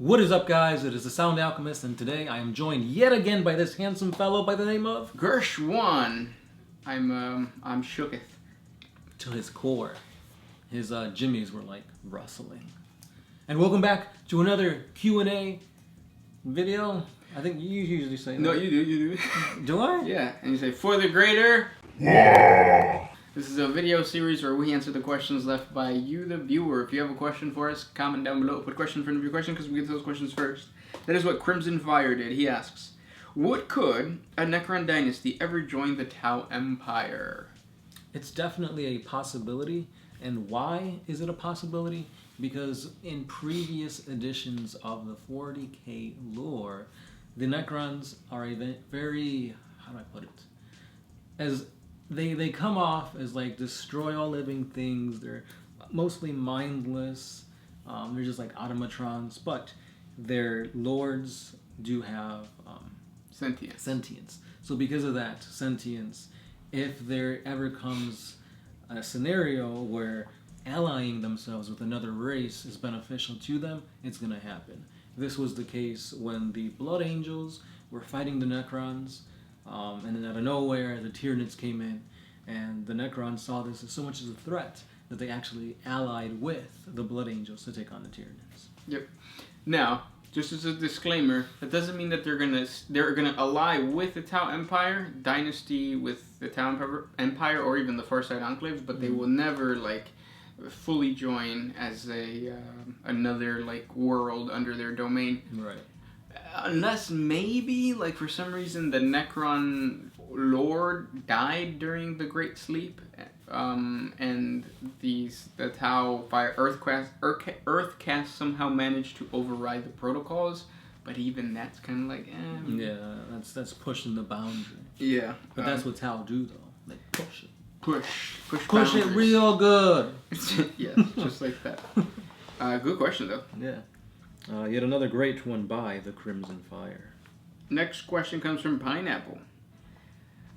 What is up, guys? It is the Sound Alchemist, and today I am joined yet again by this handsome fellow by the name of Gershwan. I'm shooketh to his core. His jimmies were like rustling. And welcome back to another Q&A video. I think you usually say that. No, you do. Do I? Yeah, and you say, for the greater. This is a video series where we answer the questions left by you, the viewer. If you have a question for us, comment down below. Put a question in front of your question because we get to those questions first. That is what Crimson Fire did. He asks, what could a Necron dynasty ever join the Tau Empire? It's definitely a possibility. And why is it a possibility? Because in previous editions of the 40K lore, the Necrons are a very, how do I put it? As they come off as like destroy all living things. They're mostly mindless. They're just like automatrons, but their lords do have sentience. So because of that sentience, if there ever comes a scenario where allying themselves with another race is beneficial to them, it's going to happen. This was the case when the Blood Angels were fighting the Necrons, and then out of nowhere the Tyranids came in, and the Necrons saw this as so much as a threat that they actually allied with the Blood Angels to take on the Tyranids. Yep. Now, just as a disclaimer, that doesn't mean that they're gonna ally with the Tau Empire, dynasty with the Tau Empire, or even the Farsight enclaves, but they will never like fully join as a another like world under their domain. Right. Unless maybe, like, for some reason the Necron Lord died during the Great Sleep, and the Tau Fire Earthcast somehow managed to override the protocols, but even that's kind of like, Yeah, that's pushing the boundary. Yeah. But that's what Tau do, though. They push it. Push it real good. Yeah, just like that. Good question, though. Yeah. Yet another great one by the Crimson Fire. Next question comes from Pineapple.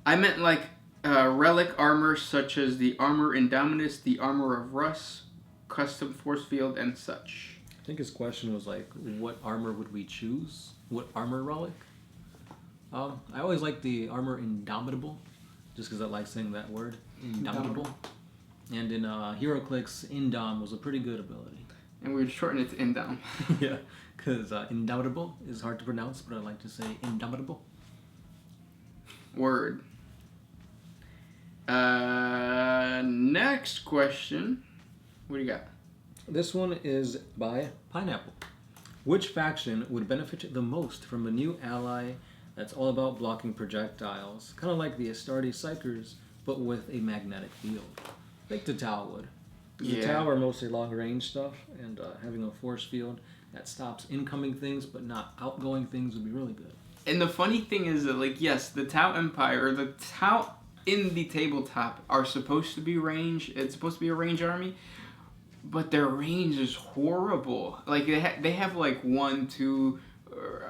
I meant like relic armor such as the Armor Indominus, the Armor of Russ, Custom Force Field, and such. I think his question was like, what armor would we choose? What armor relic? I always like the Armor Indomitable, just because I like saying that word, Indomitable. And in HeroClix, Indom was a pretty good ability. And we would shorten it to Indom. Yeah, because Indomitable is hard to pronounce, but I like to say Indomitable. Word. Next question. What do you got? This one is by Pineapple. Which faction would benefit the most from a new ally that's all about blocking projectiles? Kind of like the Astartes Psykers, but with a magnetic field. I think the Tau would. The Tau are mostly long-range stuff, and having a force field that stops incoming things but not outgoing things would be really good. And the funny thing is that, like, yes, the Tau Empire, or the Tau in the tabletop are supposed to be range. It's supposed to be a range army, but their range is horrible. Like, they have like one, two,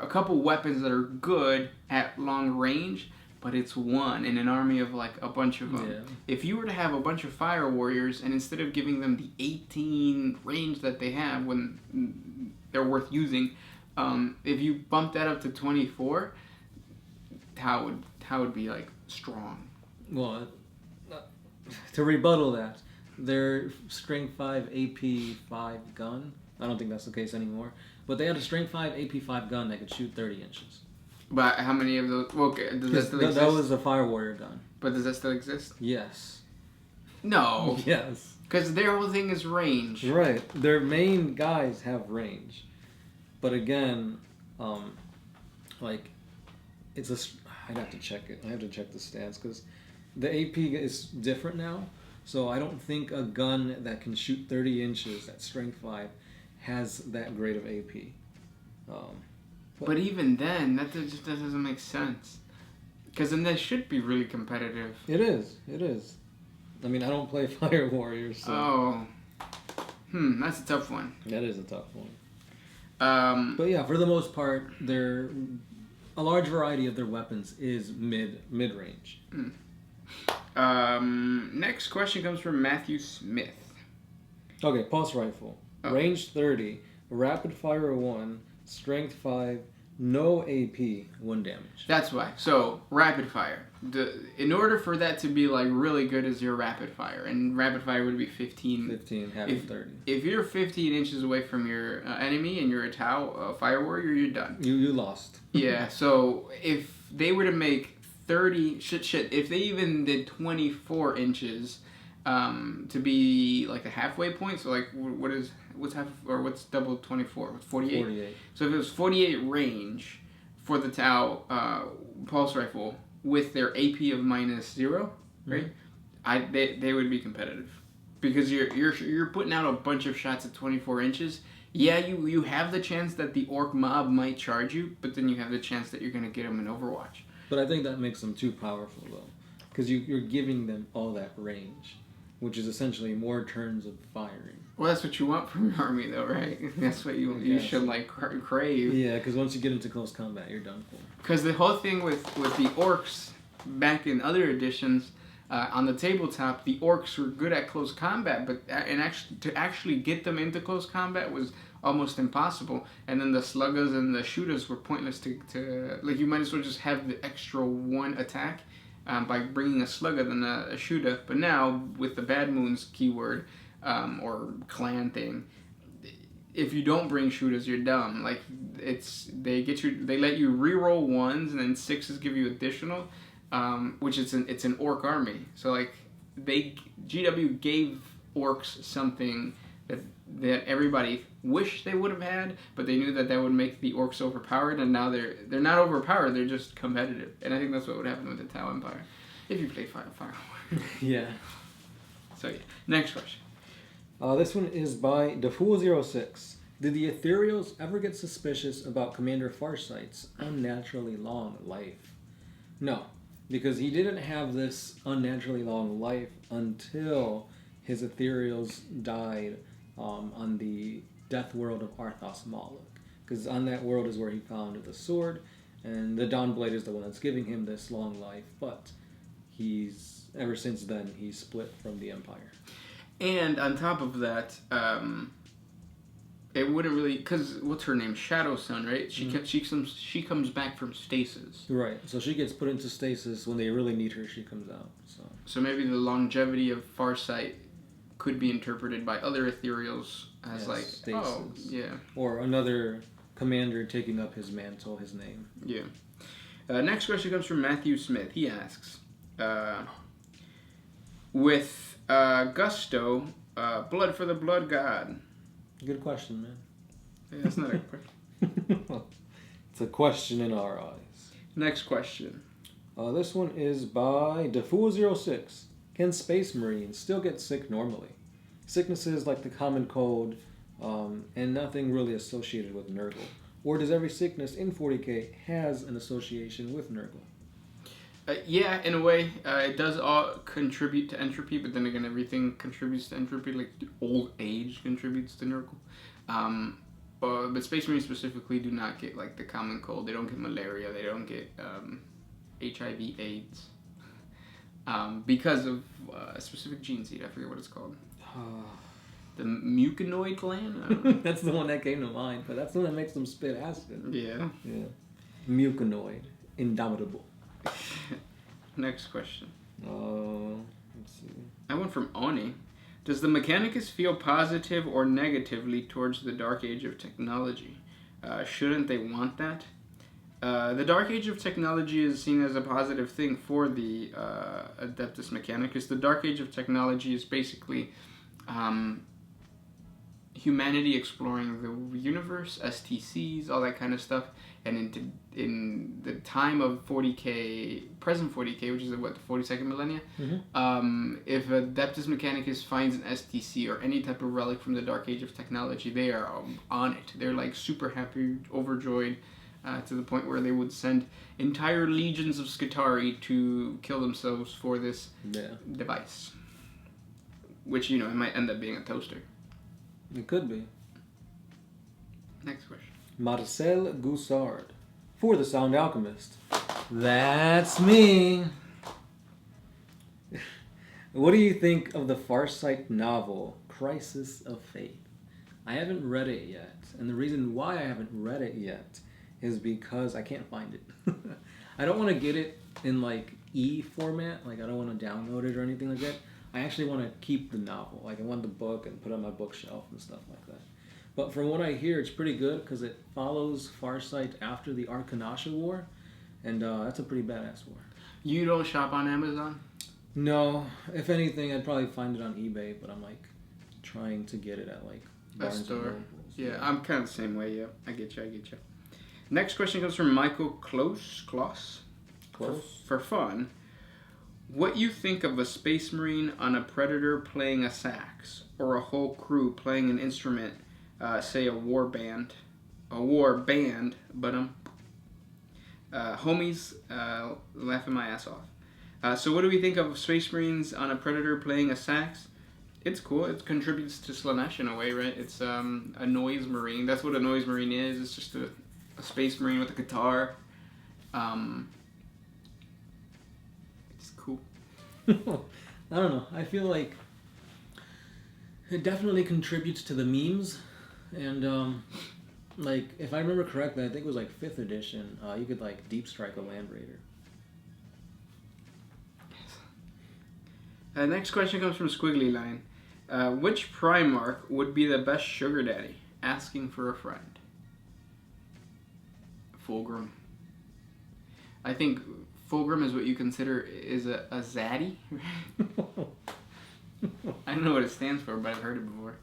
a couple weapons that are good at long range, but it's one in an army of like a bunch of them. Yeah. If you were to have a bunch of fire warriors, and instead of giving them the 18 range that they have when they're worth using, if you bump that up to 24, Tau would be like strong. Well, to rebuttal that, their Strength 5 AP 5 gun, I don't think that's the case anymore, but they had a Strength 5 AP 5 gun that could shoot 30 inches. But how many of those? Okay, does that still exist? That was a Fire Warrior gun. But does that still exist? Yes. No. Yes. Because their whole thing is range. Right. Their main guys have range. But again, like, it's a... I'd have to check it. I have to check the stats, because the AP is different now. So I don't think a gun that can shoot 30 inches at Strength 5 has that great of AP. But even then, that just doesn't make sense. Because then that should be really competitive. It is. I mean, I don't play Fire Warriors, so... Oh. That's a tough one. That is a tough one. But yeah, for the most part, a large variety of their weapons is mid-range. Next question comes from Matthew Smith. Okay, pulse rifle. Range 30, rapid fire 1, strength 5, no AP, 1 damage. That's why. So rapid fire. In order for that to be like really good, is your rapid fire, and rapid fire would be 15. 15, having 30. If you're 15 inches away from your enemy and you're a Tau fire warrior, you're done. You lost. Yeah. So if they were to make 30 if they even did 24 inches to be like the halfway point, so like what's double 24? 48. 48. So if it was 48 range for the Tau pulse rifle with their AP of -0, right? They would be competitive, because you're putting out a bunch of shots at 24 inches. Yeah, you have the chance that the orc mob might charge you, but then you have the chance that you're going to get them in Overwatch. But I think that makes them too powerful, though. Because you're giving them all that range, which is essentially more turns of firing. Well, that's what you want from your army, though, right? That's what you should, like, crave. Yeah, because once you get into close combat, you're done for. Because the whole thing with the orcs, back in other editions, on the tabletop, the orcs were good at close combat, but to actually get them into close combat was almost impossible. And then the sluggers and the shooters were pointless to like, you might as well just have the extra 1 attack by bringing a slugger than a shooter. But now, with the Bad Moons keyword, or clan thing, if you don't bring shooters, you're dumb. Like, they let you reroll 1s, and then 6s give you additional, which it's an orc army. So like, GW gave orcs something that everybody wished they would have had, but they knew that would make the orcs overpowered, and now they're not overpowered, they're just competitive. And I think that's what would happen with the Tau Empire if you play Fire. Yeah. So yeah, next question. This one is by Defool06. Did the Ethereals ever get suspicious about Commander Farsight's unnaturally long life? No, because he didn't have this unnaturally long life until his Ethereals died on the death world of Arthas Moloch. Because on that world is where he found the sword, and the Dawnblade is the one that's giving him this long life, but ever since then, he's split from the Empire. And on top of that, it wouldn't really, because what's her name? Shadow Sun, right? She comes back from stasis. Right. So she gets put into stasis. When they really need her, she comes out. So maybe the longevity of Farsight could be interpreted by other Ethereals as like stasis. Oh, yeah. Or another commander taking up his mantle, his name. Yeah. Next question comes from Matthew Smith. He asks, with Gusto, blood for the blood god. Good question, man. Yeah, that's not a question. It's a question in our eyes. Next question. This one is by Defool06. Can Space Marines still get sick normally? Sicknesses like the common cold, and nothing really associated with Nurgle. Or does every sickness in 40K has an association with Nurgle? Yeah, in a way, it does all contribute to entropy, but then again, everything contributes to entropy. Like, old age contributes to Nurgle. But Space Marines specifically do not get, like, the common cold. They don't get malaria. They don't get HIV, AIDS. Because of a specific gene seed. I forget what it's called. The mucinoid gland? That's the one that came to mind, but that's the one that makes them spit acid. Yeah. Mucinoid. Indomitable. Next question. Let's see. That one from Oni. Does the Mechanicus feel positive or negatively towards the Dark Age of technology? Shouldn't they want that? The Dark Age of technology is seen as a positive thing for the Adeptus Mechanicus. The Dark Age of technology is basically humanity exploring the universe, STCs, all that kind of stuff. And in the time of 40K, present 40K, which is the 42nd millennia, if Adeptus Mechanicus finds an STC or any type of relic from the Dark Age of technology, they are on it. They're like super happy, overjoyed, to the point where they would send entire legions of Skitarii to kill themselves for this device. Which, it might end up being a toaster. It could be. Next question. Marcel Goussard. For the Sound Alchemist. That's me. What do you think of the Farsight novel, Crisis of Faith? I haven't read it yet, and the reason why I haven't read it yet is because I can't find it. I don't want to get it in like e-format, like I don't want to download it or anything like that. I actually want to keep the novel, like I want the book and put it on my bookshelf and stuff like that. But from what I hear, it's pretty good because it follows Farsight after the Arkanasha War, and that's a pretty badass war. You don't shop on Amazon? No, if anything, I'd probably find it on eBay, but I'm like trying to get it at like Barnes and store. Nobles. Yeah, I'm kind of the same way. Yeah, I get you. Next question comes from Michael Kloss. For fun, what you think of a space marine on a predator playing a sax, or a whole crew playing an instrument, say a war band, but homies laughing my ass off. So what do we think of space marines on a predator playing a sax? It's cool. It contributes to Slanesh in a way, right? It's a noise marine. That's what a noise marine is. It's just a space marine with a guitar. It's cool. I don't know. I feel like it definitely contributes to the memes, and like if I remember correctly, I think it was like 5th edition. You could like deep strike a land raider. Next question comes from Squiggly Line. Which Primarch would be the best sugar daddy? Asking for a friend. Fulgrim. I think Fulgrim is what you consider is a zaddy. I don't know what it stands for, but I've heard it before.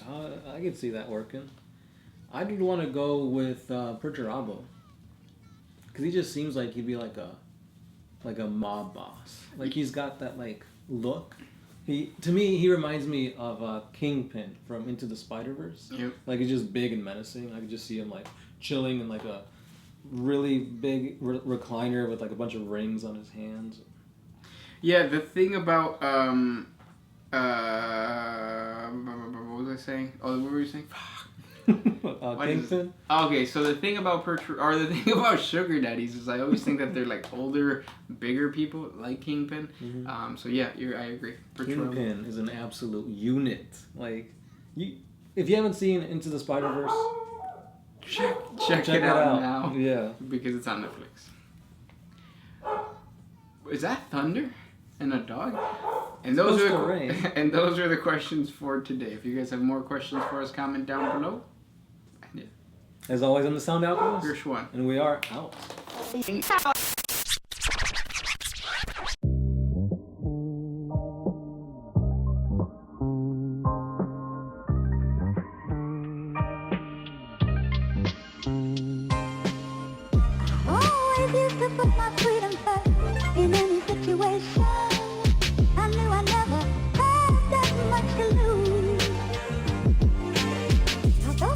I could see that working. I'd want to go with Perturabo, because he just seems like he'd be like a mob boss. Like he's got that like look. To me, he reminds me of Kingpin from Into the Spider-Verse. Yep. Like he's just big and menacing. I could just see him like chilling in like a really big recliner with like a bunch of rings on his hands. Yeah, the thing about what was I saying? Oh, what were you saying? Kingpin? Okay, so the thing about sugar daddies is I always think that they're like older, bigger people like Kingpin. Mm-hmm. So yeah, I agree. Kingpin is an absolute unit. Like, if you haven't seen Into the Spider-Verse, check it out now. Yeah, because it's on Netflix. Is that thunder and a dog? And those are the questions for today. If you guys have more questions for us, comment down below. Yeah. As always, I'm the Sound Alchemist. Gershwan. And we are out. Always used to put my freedom first in any situation. I knew I